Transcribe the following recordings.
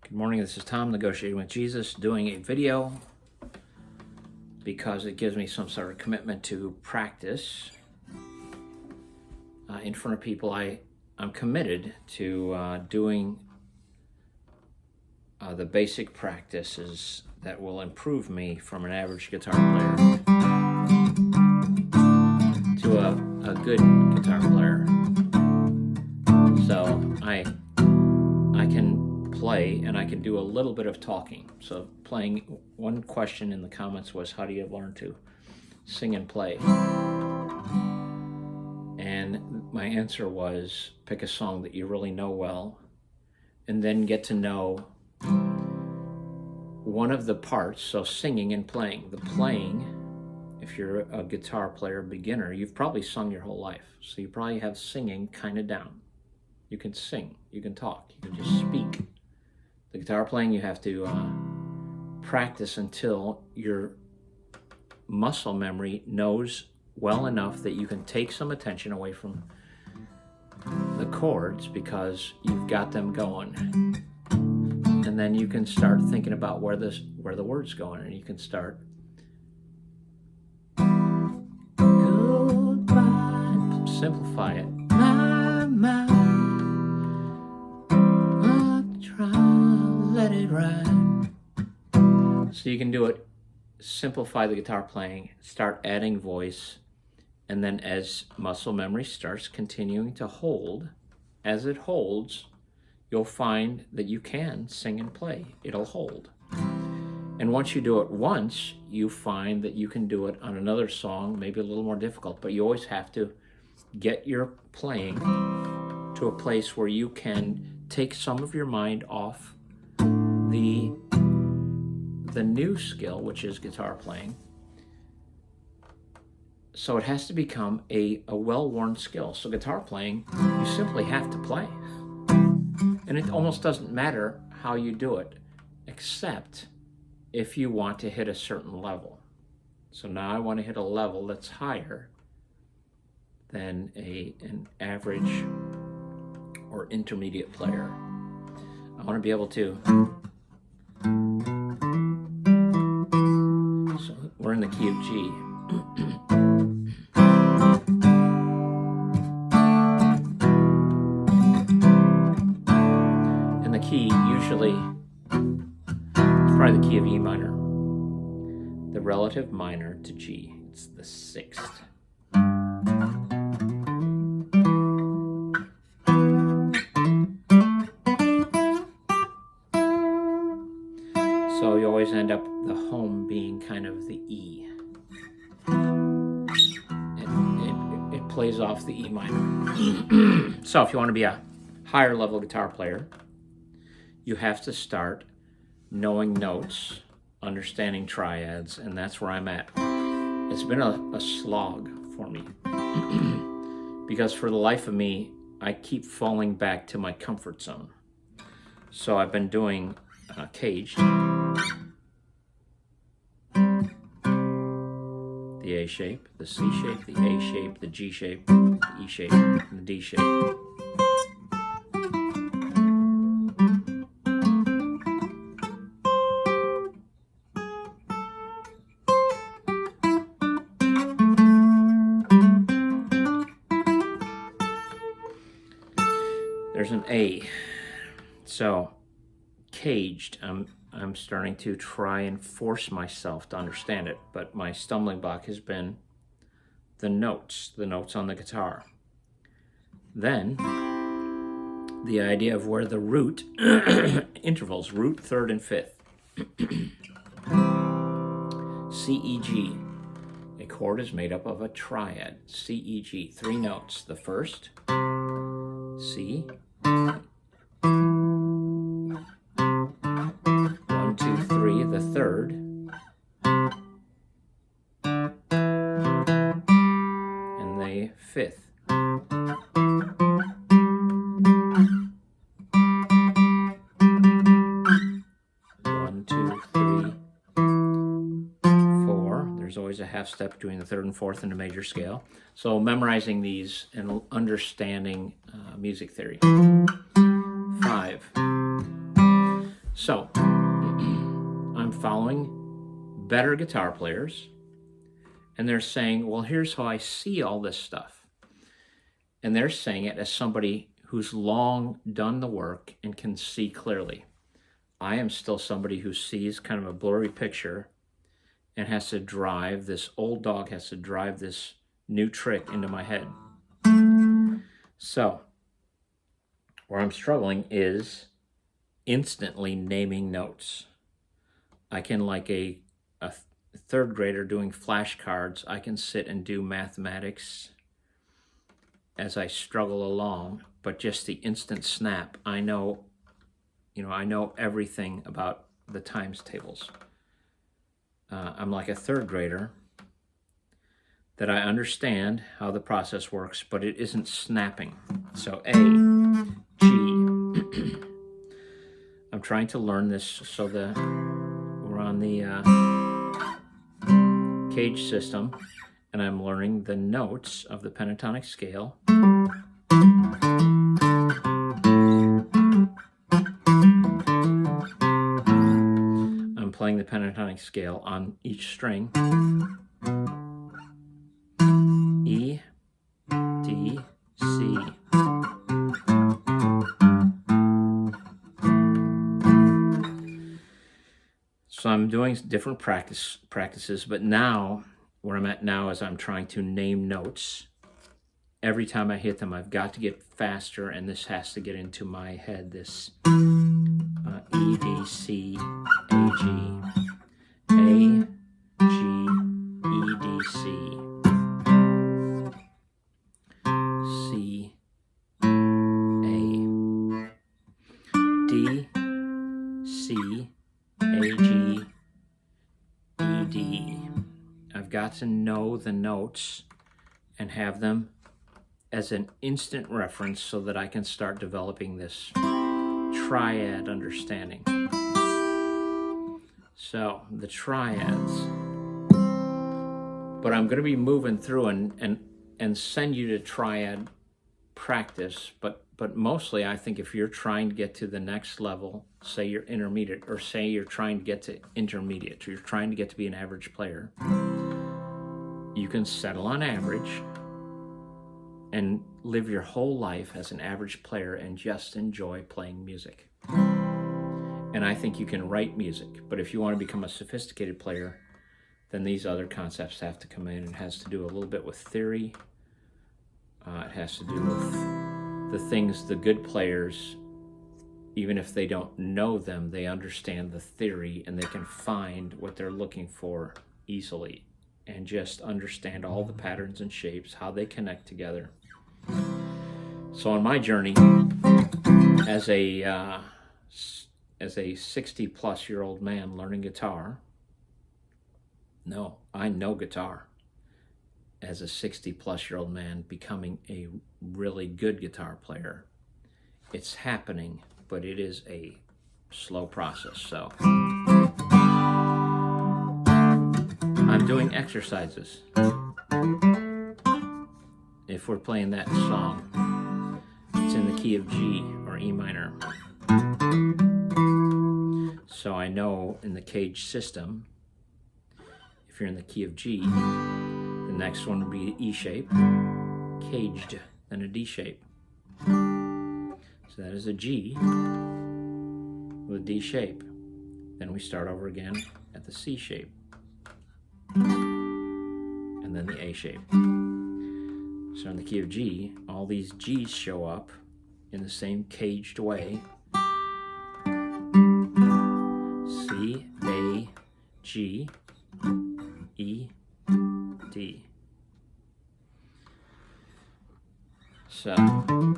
Good morning, this is Tom, Negotiating with Jesus, doing a video because it gives me some sort of commitment to practice in front of people. I'm committed to doing the basic practices that will improve me from an average guitar player to a good guitar player. So I can play and I can do a little bit of talking. So playing, one question in the comments was, how do you learn to sing and play? And my answer was, pick a song that you really know well and then get to know one of the parts. So singing and playing. The playing, if you're a guitar player beginner, you've probably sung your whole life. So you probably have singing kind of down. You can sing, you can talk, you can just speak. The guitar playing, you have to practice until your muscle memory knows well enough that you can take some attention away from the chords because you've got them going. And then you can start thinking about where the word's going, and you can start goodbye, simplify it. Let it ride. So you can do it, simplify the guitar playing, start adding voice, and then as muscle memory starts continuing to hold, as it holds, you'll find that you can sing and play. It'll hold. And once you do it once, you find that you can do it on another song, maybe a little more difficult, but you always have to get your playing to a place where you can take some of your mind off the new skill, which is guitar playing. So it has to become a well-worn skill. So guitar playing, you simply have to play. And it almost doesn't matter how you do it, except if you want to hit a certain level. So now I want to hit a level that's higher than an average or intermediate player. I want to be able to, so we're in the key of G. And the key usually is probably the key of E minor, the relative minor to G. It's the sixth. So you always end up the home being kind of the E. It plays off the E minor. So if you want to be a higher level guitar player, you have to start knowing notes, understanding triads, and that's where I'm at. It's been a slog for me because for the life of me, I keep falling back to my comfort zone. So I've been doing caged, the A shape, the C shape, the A shape, the G shape, the E shape, and the D shape. There's an A. So caged, I'm starting to try and force myself to understand it, but my stumbling block has been the notes on the guitar. Then the idea of where the root intervals, root, third, and fifth. C, E, G. A chord is made up of a triad. C, E, G, three notes. The first, C. 1, 2, 3, the third, and the fifth. 1, 2, 3, 4. There's always a half step between the third and fourth in a major scale. So memorizing these and understanding music theory. 5. So I'm following better guitar players, and they're saying, well, here's how I see all this stuff. And they're saying it as somebody who's long done the work and can see clearly. I am still somebody who sees kind of a blurry picture and has to drive, this old dog has to drive this new trick into my head. So where I'm struggling is instantly naming notes. I can, like a third grader doing flashcards, I can sit and do mathematics as I struggle along, but just the instant snap, I know everything about the times tables. I'm like a third grader, that I understand how the process works, but it isn't snapping. So A, G. I'm trying to learn this so we're on the cage system, and I'm learning the notes of the pentatonic scale. I'm playing the pentatonic scale on each string. E, D, C. So I'm doing different practices, but now, where I'm at now is I'm trying to name notes. Every time I hit them, I've got to get faster, and this has to get into my head, this E, D, C, A, G, A, G, E, D, C, C, A, D, C, A, G, E, D. I've got to know the notes and have them as an instant reference so that I can start developing this triad understanding. So the triads. But I'm going to be moving through and send you to triad practice, but mostly I think if you're trying to get to the next level, say you're intermediate, or say you're trying to get to intermediate, or you're trying to get to be an average player, you can settle on average and live your whole life as an average player and just enjoy playing music. And I think you can write music, but if you want to become a sophisticated player, then these other concepts have to come in. It has to do a little bit with theory. It has to do with the things the good players, even if they don't know them, they understand the theory and they can find what they're looking for easily and just understand all the patterns and shapes, how they connect together. So on my journey as a 60-plus-year-old man learning guitar, I know guitar. As a 60-plus-year-old man becoming a really good guitar player, it's happening, but it is a slow process. So I'm doing exercises. If we're playing that song, it's in the key of G or E minor. So I know in the cage system, if you're in the key of G, the next one would be E shape, caged, then a D shape. So that is a G with a D shape. Then we start over again at the C shape, and then the A shape. So in the key of G, all these G's show up in the same caged way. C, A, G, E, D. So I'm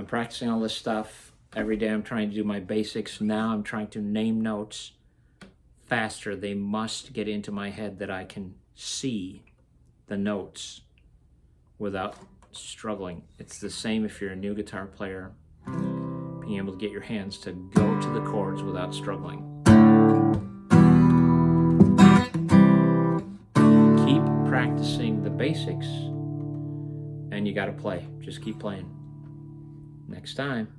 practicing all this stuff every day. I'm trying to do my basics. Now I'm trying to name notes faster. They must get into my head that I can see the notes without struggling. It's the same if you're a new guitar player, being able to get your hands to go to the chords without struggling. Keep practicing the basics, and you got to play. Just keep playing. Next time.